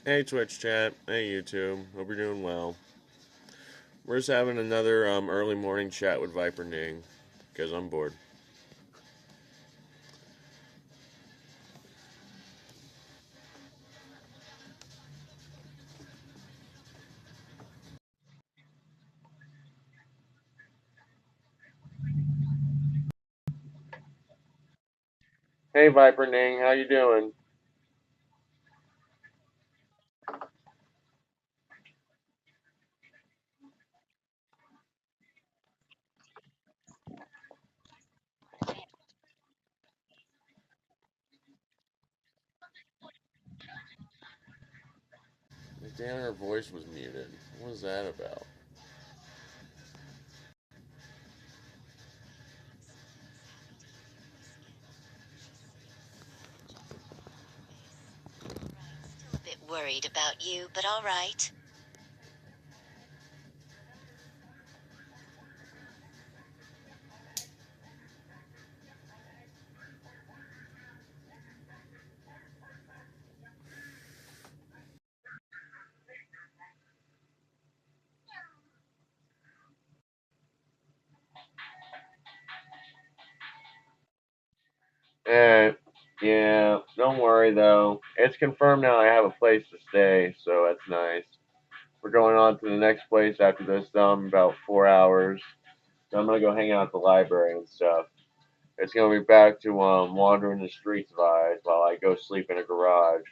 Hey Twitch chat, hey YouTube, hope you're doing well. We're just having another early morning chat with Viper Ning, because I'm bored. Hey Viper Ning, how you doing? Damn, her voice was muted. What was that about? Still a bit worried about you, but all right. Eh, yeah, don't worry though. It's confirmed now I have a place to stay, so that's nice. We're going on to the next place after this, about 4 hours. So I'm gonna go hang out at the library and stuff. It's gonna be back to wandering the streets vibes while I go sleep in a garage.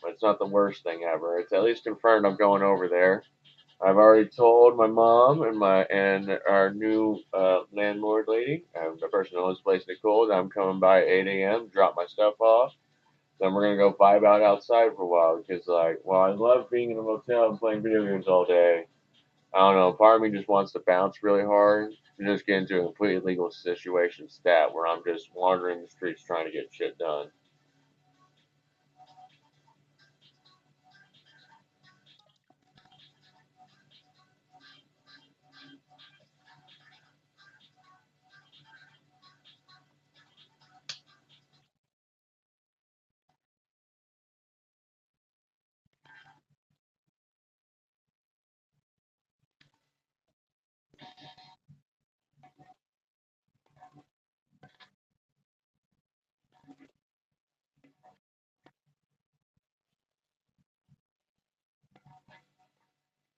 But it's not the worst thing ever. It's at least confirmed I'm going over there. I've already told my mom and our new landlord lady, the person who owns the place, Nicole, that I'm coming by at 8 a.m. Drop my stuff off. Then we're gonna go vibe out outside for a while because, like, while I love being in a motel and playing video games all day, I don't know. Part of me just wants to bounce really hard and just get into a completely legal situation stat where I'm just wandering the streets trying to get shit done.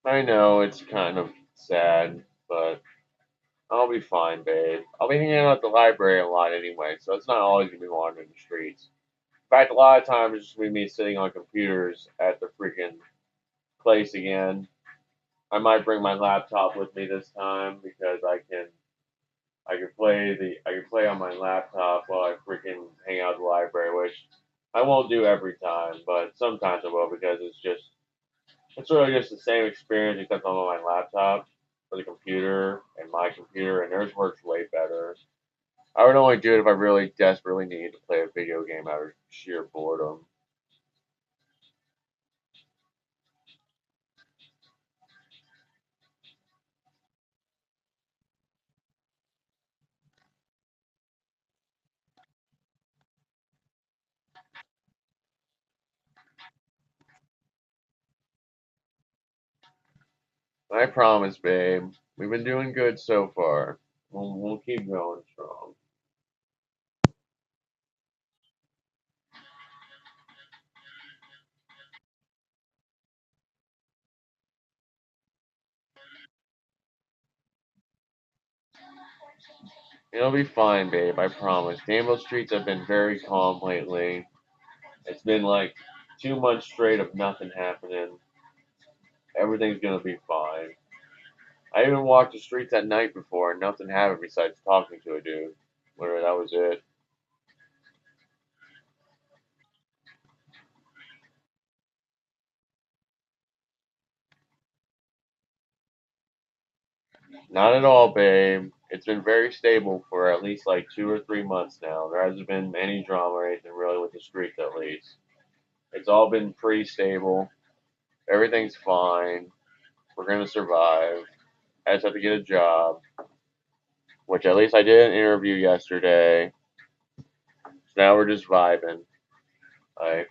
I know it's kind of sad, but I'll be fine, babe. I'll be hanging out at the library a lot anyway, so it's not always gonna be wandering the streets. In fact, a lot of times it's just gonna be me sitting on computers at the freaking place again. I might bring my laptop with me this time because I can play on my laptop while I freaking hang out at the library, which I won't do every time, but sometimes I will because it's really just the same experience except I'm on my laptop for the computer and my computer, and theirs works way better. I would only do it if I really desperately needed to play a video game out of sheer boredom. I promise, babe. We've been doing good so far. We'll keep going strong. It'll be fine, babe. I promise. Danville streets have been very calm lately. It's been like 2 months straight of nothing happening. Everything's gonna be fine. I even walked the streets at night before and nothing happened besides talking to a dude. Literally, that was it. Not at all, babe. It's been very stable for at least like 2 or 3 months now. There hasn't been any drama or anything really with the streets, at least. It's all been pretty stable. Everything's fine. We're gonna survive. I just have to get a job, which at least I did an interview yesterday. So now we're just vibing. Like,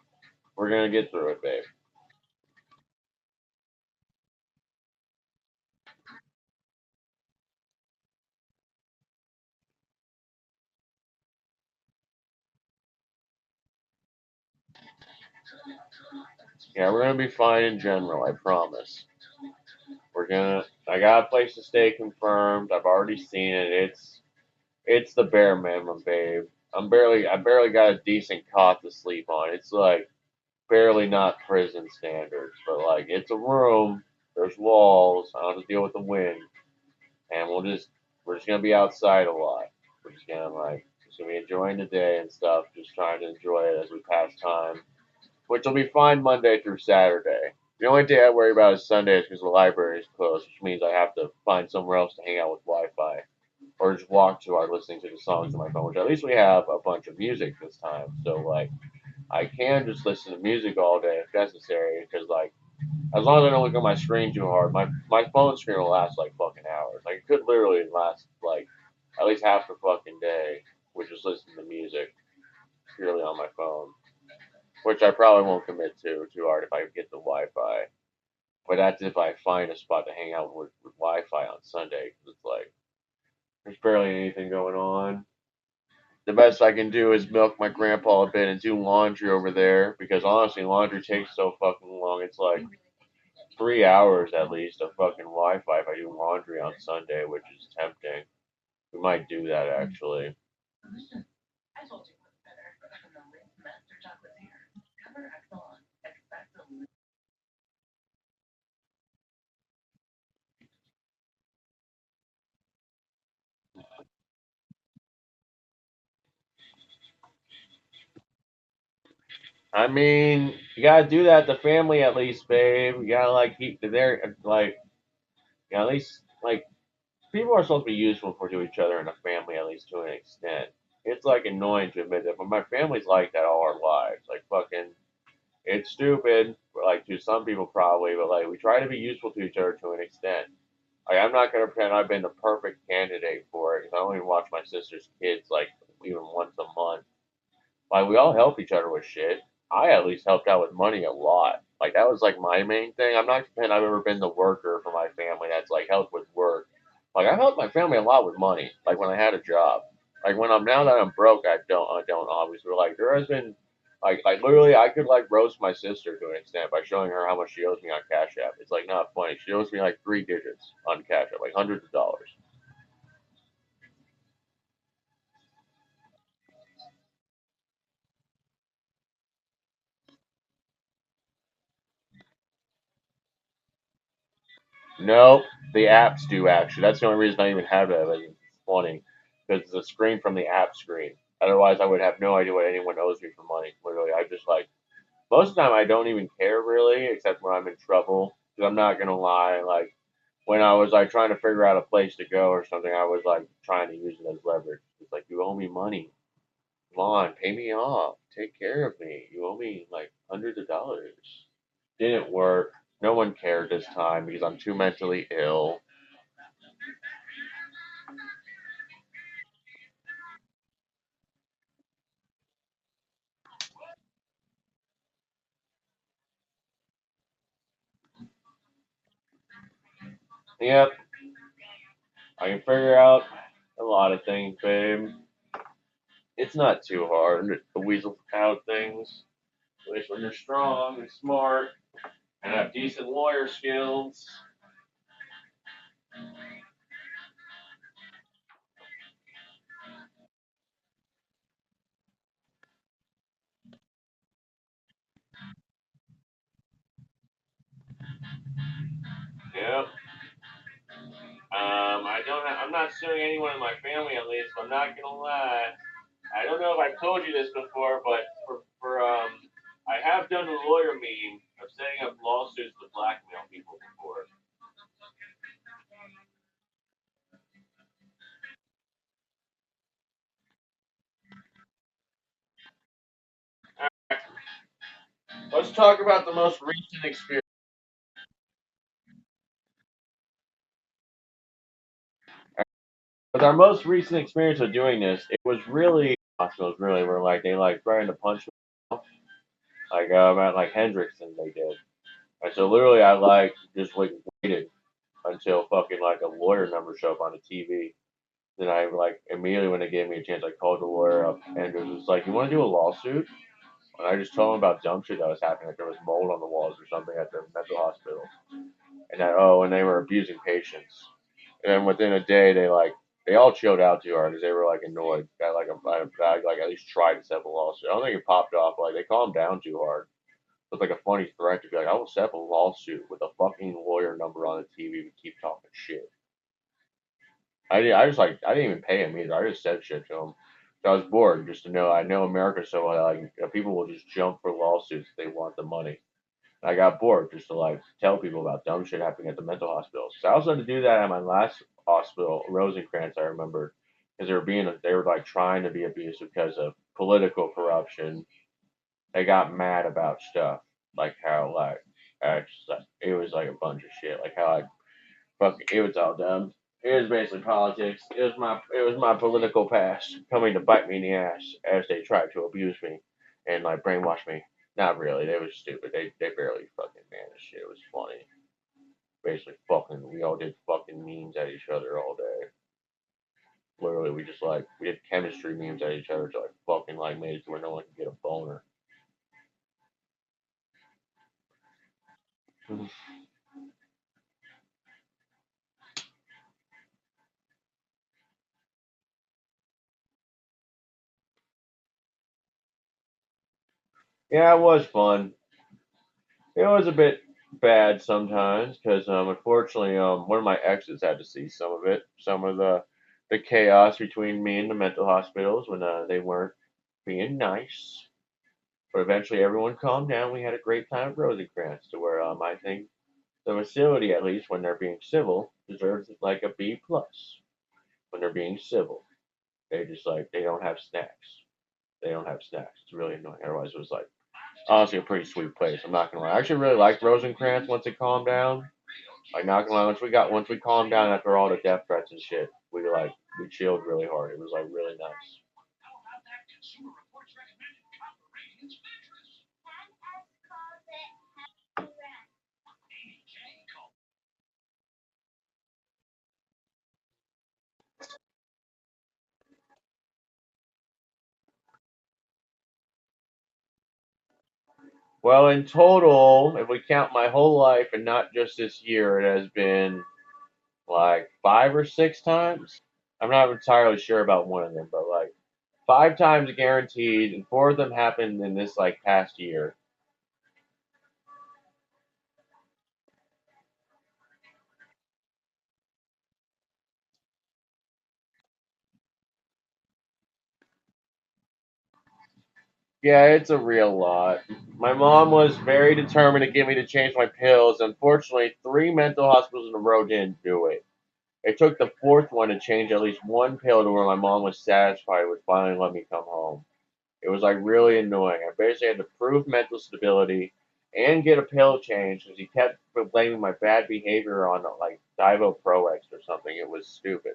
we're gonna get through it, babe. Yeah, we're gonna be fine in general. I promise. I got a place to stay confirmed. I've already seen it. It's the bare minimum, babe. I barely got a decent cot to sleep on. It's like barely not prison standards, but like it's a room. There's walls. I don't have to deal with the wind, and we're just gonna be outside a lot. We're just gonna be enjoying the day and stuff. Just trying to enjoy it as we pass time, which will be fine Monday through Saturday. The only day I worry about is Sundays because the library is closed, which means I have to find somewhere else to hang out with Wi-Fi or just walk to while listening to the songs on my phone. Which at least we have a bunch of music this time, so like I can just listen to music all day if necessary. Because like as long as I don't look at my screen too hard, my phone screen will last like fucking hours. Like it could literally last like at least half the fucking day, with just listening to music purely on my phone. Which I probably won't commit to too hard if I get the Wi-Fi. But that's if I find a spot to hang out with Wi-Fi on Sunday. Because it's like there's barely anything going on. The best I can do is milk my grandpa a bit and do laundry over there. Because honestly, laundry takes so fucking long. It's like 3 hours at least of fucking Wi-Fi if I do laundry on Sunday, which is tempting. We might do that actually. I mean, you gotta do that to family at least, babe. You gotta like keep their like, at least like people are supposed to be useful for to each other in a family at least to an extent. It's like annoying to admit that, but my family's like that all our lives. Like fucking, it's stupid. Like to some people probably, but like we try to be useful to each other to an extent. Like I'm not gonna pretend I've been the perfect candidate for it because I don't even watch my sister's kids like even once a month. Like we all help each other with shit. I at least helped out with money a lot. Like that was like my main thing. I'm not pretending I've ever been the worker for my family that's like helped with work. Like I helped my family a lot with money. Like when I had a job. Like when I'm now that I'm broke, I don't obviously. Like there has been like literally I could like roast my sister to an extent by showing her how much she owes me on Cash App. It's like not funny. She owes me like 3 digits on Cash App, like hundreds of dollars. No, the apps do actually. That's the only reason I even have it. Like, it's funny because it's a screen from the app screen. Otherwise, I would have no idea what anyone owes me for money. Literally, I just like most of the time I don't even care really, except when I'm in trouble. Because I'm not gonna lie, like when I was like trying to figure out a place to go or something, I was like trying to use it as leverage. It's like you owe me money. Come on, pay me off. Take care of me. You owe me like hundreds of dollars. Didn't work. No one cared this time because I'm too mentally ill. Yep, I can figure out a lot of things, babe. It's not too hard to weasel out things. At least when you're strong and smart and have decent lawyer skills. Yep. I don't. I'm not suing anyone in my family at least. I'm not gonna lie. I don't know if I've told you this before, but I have done the lawyer meme of setting up lawsuits to blackmail people before. All right, let's talk about the most recent experience. With our most recent experience of doing this, it was really hospitals really were like they like threatened to punch me off, like at like Hendrickson they did. And so literally I like just like waited until fucking like a lawyer number showed up on the TV. Then I like immediately when they gave me a chance, I called the lawyer up and it was like, "You want to do a lawsuit?" and I just told them about dumb shit that was happening, like there was mold on the walls or something at the mental hospital, and that and they were abusing patients. And then within a day, they all chilled out too hard because they were like annoyed. Got like like at least tried to settle a lawsuit. I don't think it popped off. Like they calmed down too hard. It's like a funny threat to be like, I will settle a lawsuit with a fucking lawyer number on the TV to keep talking shit. I just like I didn't even pay him either. I just said shit to him. So I was bored just to know I know America so well. Like people will just jump for lawsuits if they want the money. I got bored just to like tell people about dumb shit happening at the mental hospitals. So I also had to do that at my last hospital, Rosencrantz. I remember because they were like trying to be abusive because of political corruption. They got mad about stuff like how like it was like a bunch of shit like how I fuck it was all dumb. It was basically politics. It was my political past coming to bite me in the ass as they tried to abuse me and like brainwash me. Not really. They were stupid. They barely fucking managed shit. It was funny. Basically, fucking. We all did fucking memes at each other all day. Literally, we did chemistry memes at each other to like fucking like made it to where no one could get a boner. Yeah, it was fun. It was a bit bad sometimes because unfortunately one of my exes had to see some of it, some of the chaos between me and the mental hospitals when they weren't being nice. But eventually everyone calmed down. We had a great time at Rosencrantz to where I think the facility at least when they're being civil deserves like a B plus when they're being civil. They just like they don't have snacks. They don't have snacks. It's really annoying. Otherwise it was like honestly a pretty sweet place. I'm not gonna lie. I actually really liked Rosencrantz once it calmed down. Like not gonna lie, once we calmed down after all the death threats and shit, we chilled really hard. It was like really nice. Well, in total, if we count my whole life and not just this year, it has been like 5 or 6 times. I'm not entirely sure about one of them, but like 5 times guaranteed, and 4 of them happened in this like past year. Yeah, it's a real lot. My mom was very determined to get me to change my pills. Unfortunately, 3 mental hospitals in a row didn't do it. It took the fourth one to change at least one pill to where my mom was satisfied with finally let me come home. It was like really annoying. I basically had to prove mental stability and get a pill change because he kept blaming my bad behavior on like Divo Pro X or something. It was stupid.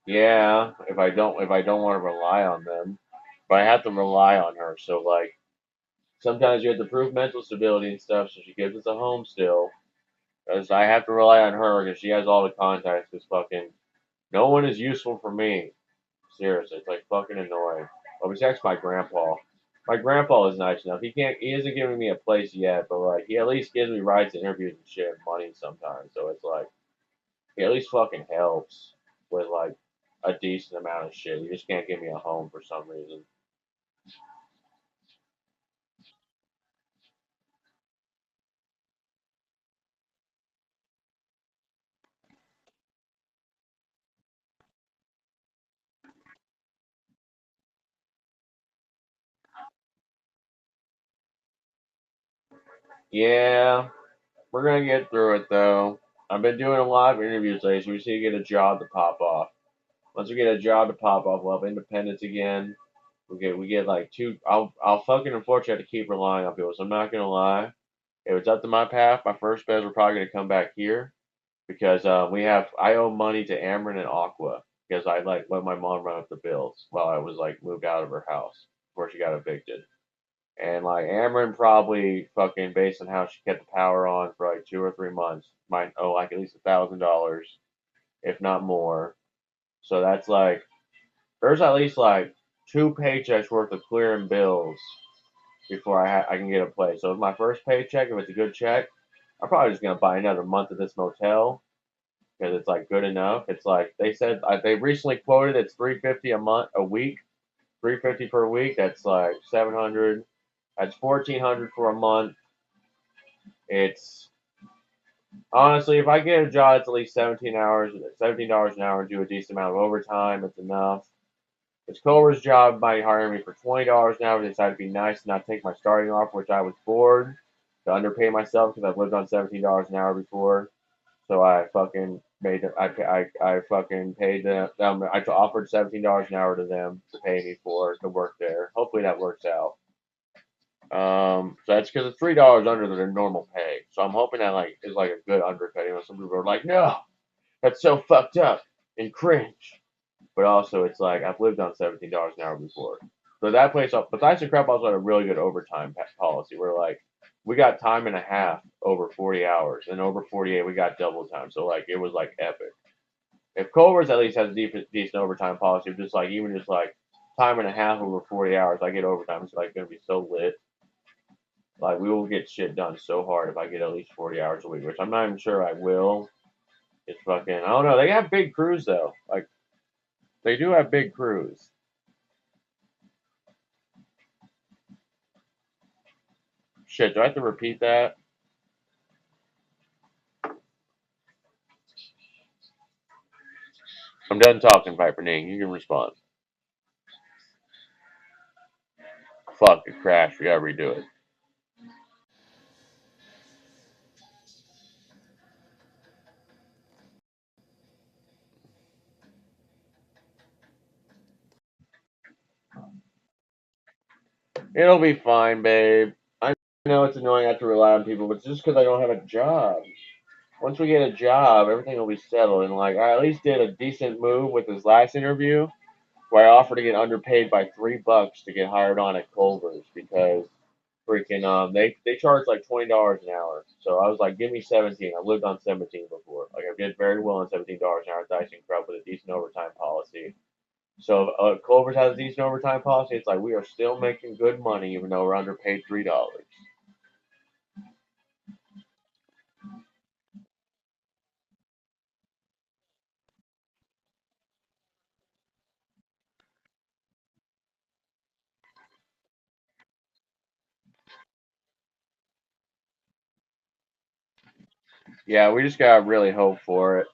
Yeah, if I don't want to rely on them, but I have to rely on her. So like sometimes you have to prove mental stability and stuff. So she gives us a home still. Because I have to rely on her because she has all the contacts. Because fucking no one is useful for me. Seriously, it's like fucking annoying. Well, besides my grandpa. My grandpa is nice enough. He isn't giving me a place yet, but like he at least gives me rides to interviews and shit and money sometimes. So it's like he at least fucking helps with like a decent amount of shit. He just can't give me a home for some reason. Yeah, we're gonna get through it though. I've been doing a lot of interviews lately, so we just need to get a job to pop off. Once we get a job to pop off, we'll have independence again. We get like two. I'll fucking unfortunately have to keep relying on people. So I'm not gonna lie. If it's up to my path, my first bets are probably gonna come back here because I owe money to Ameren and Aqua because I like let my mom run up the bills while I was like moved out of her house before she got evicted. And like Ameren probably fucking based on how she kept the power on for like 2 or 3 months might owe like at least $1,000, if not more. So that's like there's at least like 2 paychecks worth of clearing bills before I can get a place. So it's my first paycheck. If it's a good check, I'm probably just gonna buy another month of this motel because it's like good enough. It's like they said they recently quoted it's 350 a month a week, 350 per week. That's like 700. That's 1,400 for a month. It's honestly, if I get a job that's at least 17 hours, $17 an hour, and do a decent amount of overtime, it's enough. This Culver's job might hire me for $20 an hour. They decided to be nice and not take my starting offer, which I was bored to underpay myself because I've lived on $17 an hour before. So I fucking made it. I fucking paid them. I offered $17 an hour to them to pay me for to work there. Hopefully that works out. So that's because it's $3 under their normal pay. So I'm hoping that like is like a good undercut. You know, some people are like, no, that's so fucked up and cringe. But also, it's like I've lived on $17 an hour before. So that place, besides the crap, also had a really good overtime policy where like we got time and a half over 40 hours, and over 48 we got double time. So like it was like epic. If Culver's at least has a decent overtime policy, just like even just like time and a half over 40 hours, I get overtime. It's like gonna be so lit. Like we will get shit done so hard if I get at least 40 hours a week, which I'm not even sure I will. It's fucking I don't know. They have big crews though. Like they do have big crews. Shit, do I have to repeat that? I'm done talking, Viper Ning. You can respond. Fuck, it crashed. We gotta redo it. It'll be fine, babe. I know it's annoying I have to rely on people, but it's just because I don't have a job. Once we get a job, everything will be settled. And like, I at least did a decent move with this last interview where I offered to get underpaid by $3 to get hired on at Culver's because freaking they charge like $20 an hour. So I was like, give me 17. I've lived on 17 before. Like I did very well on $17 an hour at Dyson Crub with a decent overtime policy. So Culver's has a decent overtime policy. It's like we are still making good money even though we're underpaid $3. Yeah, we just gotta really hope for it.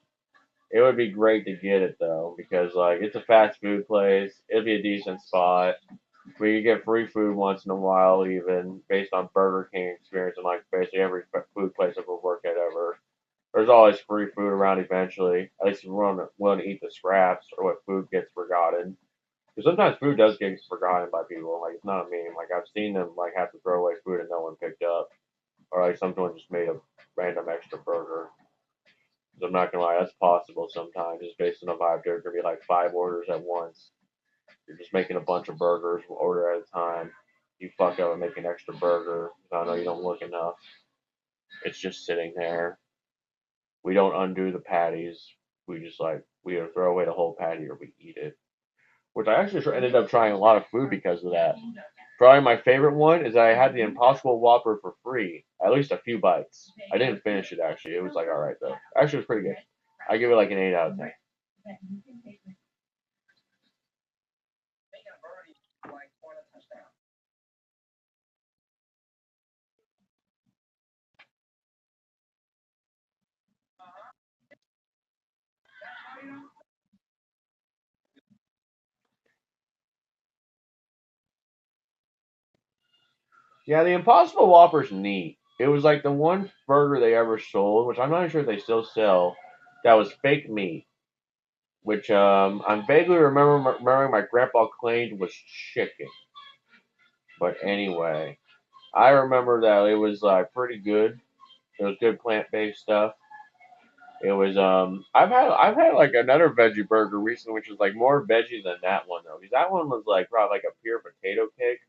It would be great to get it though because like it's a fast food place. It'd be a decent spot. We could get free food once in a while, even based on Burger King experience and like basically every food place I've ever worked at ever. There's always free food around eventually. At least if we're willing to eat the scraps or what food gets forgotten. Because sometimes food does get forgotten by people. Like it's not a meme. Like I've seen them like have to throw away food and no one picked up, or like someone just made a random extra burger. So I'm not gonna lie, that's possible sometimes. Just based on the vibe, there's gonna be like 5 orders at once. You're just making a bunch of burgers, order at a time. You fuck up and make an extra burger. I know you don't look enough. It's just sitting there. We don't undo the patties. We just like we either throw away the whole patty or we eat it. Which I actually ended up trying a lot of food because of that. Probably my favorite one is I had the Impossible Whopper for free. At least a few bites. I didn't finish it actually. It was like all right though. Actually, it was pretty good. I give it like an 8 out of 10. Yeah, the Impossible Whopper's neat. It was like the one burger they ever sold, which I'm not sure if they still sell, that was fake meat. Which I'm vaguely remembering my grandpa claimed was chicken. But anyway, I remember that it was pretty good. It was good plant based stuff. It was I've had like another veggie burger recently, which was like more veggie than that one though. Because that one was like probably like a pure potato cake.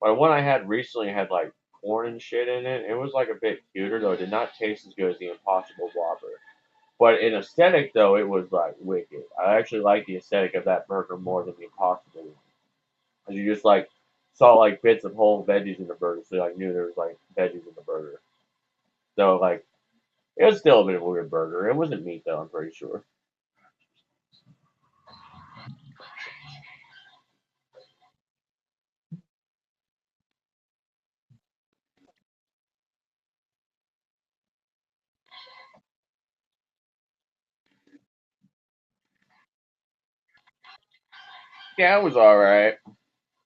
But one I had recently had like corn and shit in it. It was like a bit cuter though. It did not taste as good as the Impossible Whopper. But in aesthetic though, it was like wicked. I actually like the aesthetic of that burger more than the Impossible one. Cause you just like saw like bits of whole veggies in the burger, so you like knew there was like veggies in the burger. So like it was still a bit of a weird burger. It wasn't meat though, I'm pretty sure. Yeah, it was alright.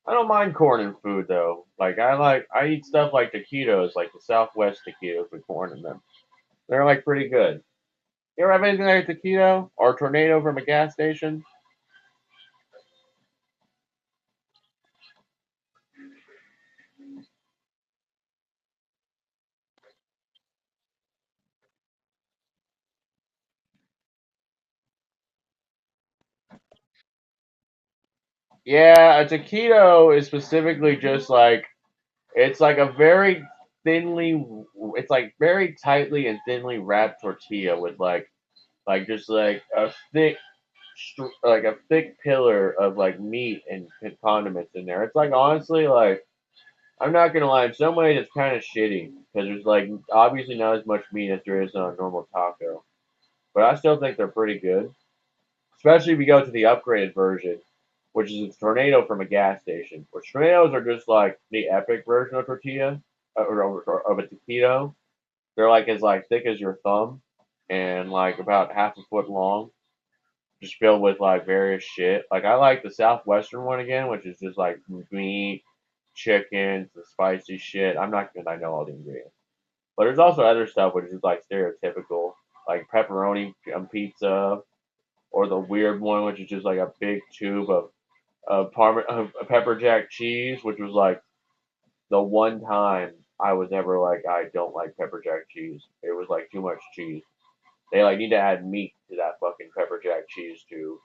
I don't mind corn in food though. I eat stuff like taquitos, like the Southwest taquitos with corn in them. They're like pretty good. You ever have anything like a taquito or a tornado from a gas station? Yeah, a taquito is specifically just like it's like a very thinly, it's like very tightly and thinly wrapped tortilla with like just like a thick, like a thick pillar of like meat and condiments in there. It's like honestly like I'm not gonna lie, in some ways it's kind of shitty because there's like obviously not as much meat as there is on a normal taco, but I still think they're pretty good. Especially if you go to the upgraded version, which is a tornado from a gas station. Which tornadoes are just like the epic version of tortilla or of a taquito. They're like as like thick as your thumb and like about half a foot long, just filled with like various shit. Like I like the southwestern one again, which is just like meat, chicken, some spicy shit. I'm not gonna I know all the ingredients, but there's also other stuff which is like stereotypical, like pepperoni on pizza, or the weird one, which is just like a big tube of pepper jack cheese, which was like the one time I was ever like I don't like pepper jack cheese. It was like too much cheese. They like need to add meat to that fucking pepper jack cheese too.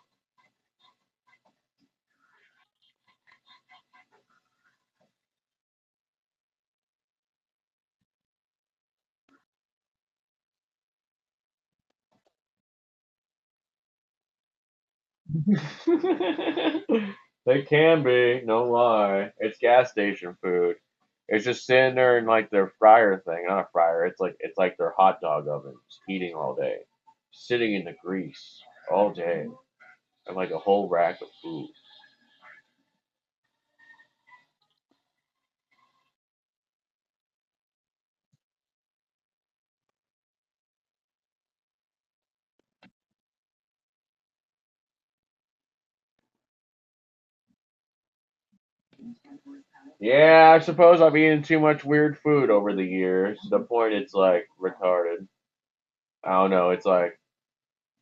They can be, no lie. It's gas station food. It's just sitting there in like their fryer thing, not a fryer. It's like their hot dog oven, just heating all day, sitting in the grease all day, and like a whole rack of food. Yeah, I suppose I've eaten too much weird food over the years. To the point it's like retarded. I don't know.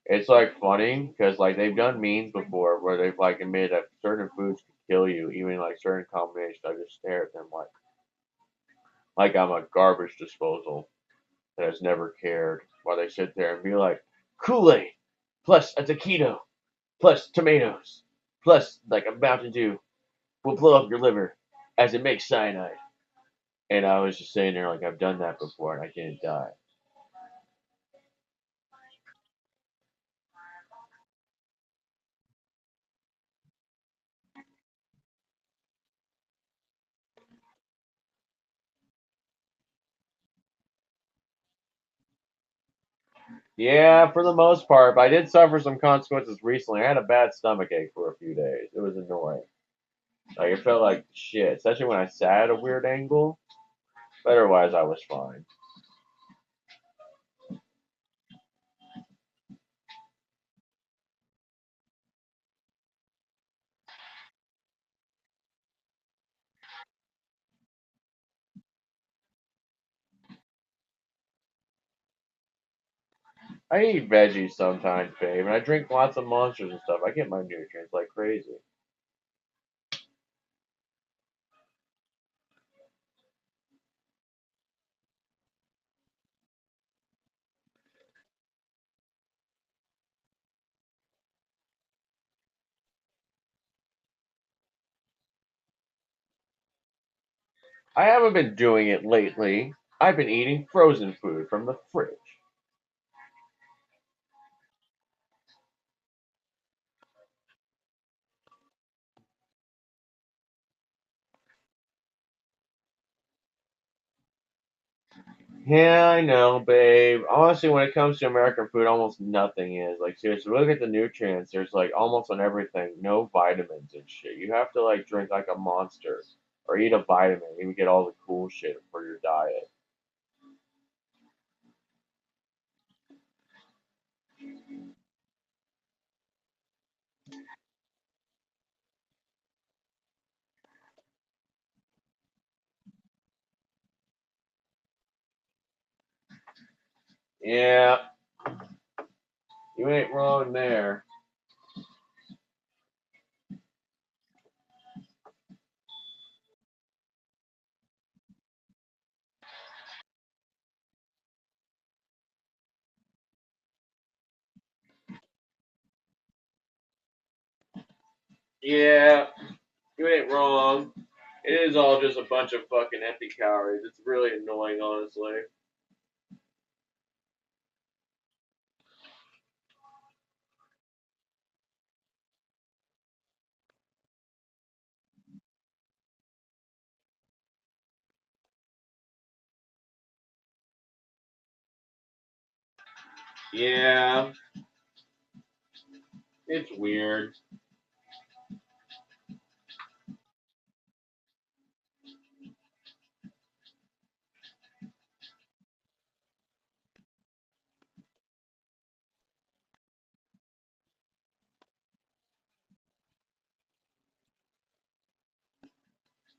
It's like funny because like they've done memes before where they've like admitted that certain foods can kill you, even like certain combinations. I just stare at them like I'm a garbage disposal that has never cared. While they sit there and be like Kool-Aid plus a taquito plus tomatoes plus like a Mountain Dew will blow up your liver as it makes cyanide. And I was just saying there like I've done that before and I didn't die. Yeah, for the most part, but I did suffer some consequences recently. I had a bad stomach ache for a few days. It was annoying. Like it felt like shit, especially when I sat at a weird angle. But otherwise, I was fine. I eat veggies sometimes, babe, and I drink lots of monsters and stuff. I get my nutrients like crazy. I haven't been doing it lately. I've been eating frozen food from the fridge. Yeah, I know, babe. Honestly, when it comes to American food, almost nothing is. Like, seriously, look at the nutrients. There's, like, almost on everything, no vitamins and shit. You have to, like, drink like a monster or eat a vitamin. You would get all the cool shit for your diet. Yeah, you ain't wrong there. Yeah, you ain't wrong. It is all just a bunch of fucking empty calories. It's really annoying, honestly. Yeah, it's weird.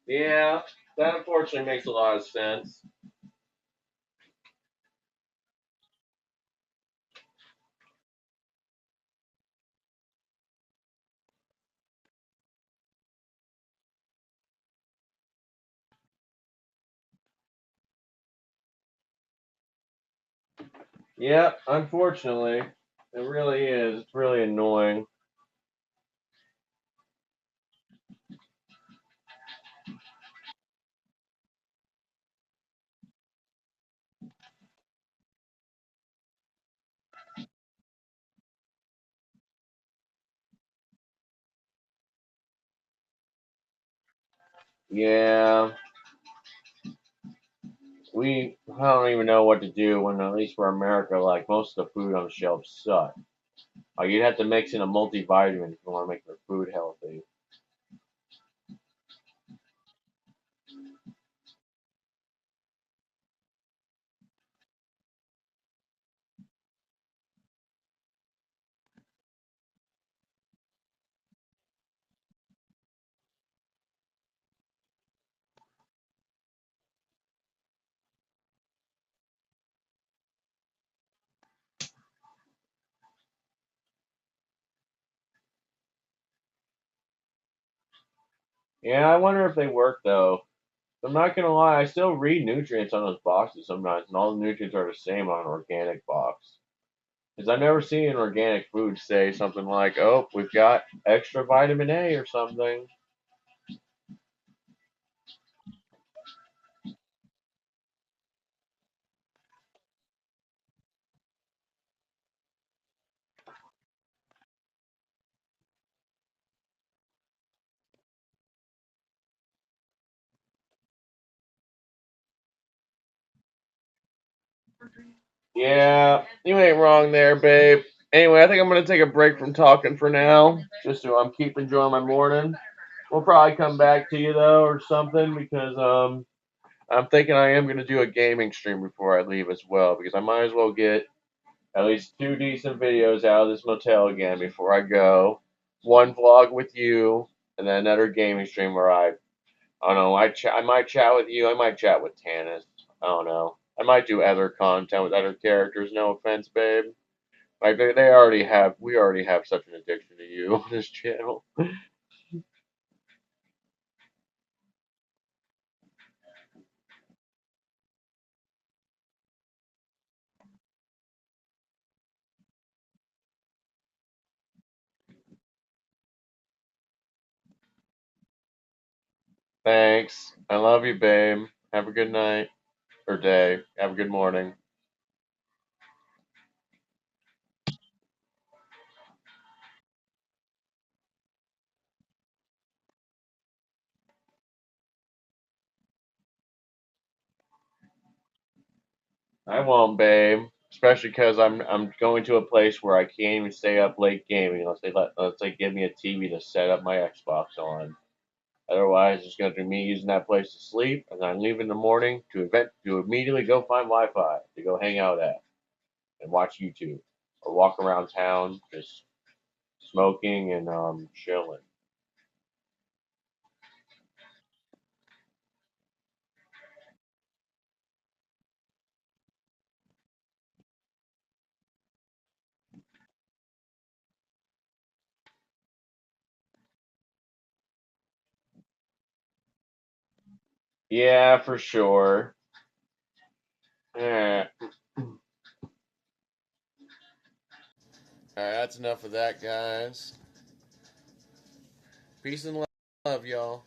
Yeah, that unfortunately makes a lot of sense. Yeah, unfortunately, it really is. It's really annoying. Yeah, I don't even know what to do when, at least for America, like most of the food on the shelves suck. Like you'd have to mix in a multivitamin if you want to make your food healthy. Yeah, I wonder if they work though. I'm not gonna lie, I still read nutrients on those boxes sometimes, and all the nutrients are the same on an organic box. Because I've never seen an organic food say something like, "Oh, we've got extra vitamin A" or something. Yeah, you ain't wrong there, babe. Anyway, I think I'm gonna take a break from talking for now, just so I'm keep enjoying my morning. We'll probably come back to you though, or something, because I'm thinking I am gonna do a gaming stream before I leave as well, because I might as well get at least two decent videos out of this motel again before I go. One vlog with you, and then another gaming stream where I don't know, I might chat with you, I might chat with Tanis. I don't know. I might do other content with other characters. No offense, babe. Like we already have such an addiction to you on this channel. Thanks. I love you, babe. Have a good night or day. Have a good morning. I won't, babe. Especially because I'm going to a place where I can't even stay up late gaming unless they give me a TV to set up my Xbox on. Otherwise, it's going to be me using that place to sleep, and I leave in the morning to immediately go find Wi-Fi to go hang out at and watch YouTube or walk around town just smoking and chilling. Yeah, for sure. Yeah. All right, that's enough of that, guys. Peace and love, y'all.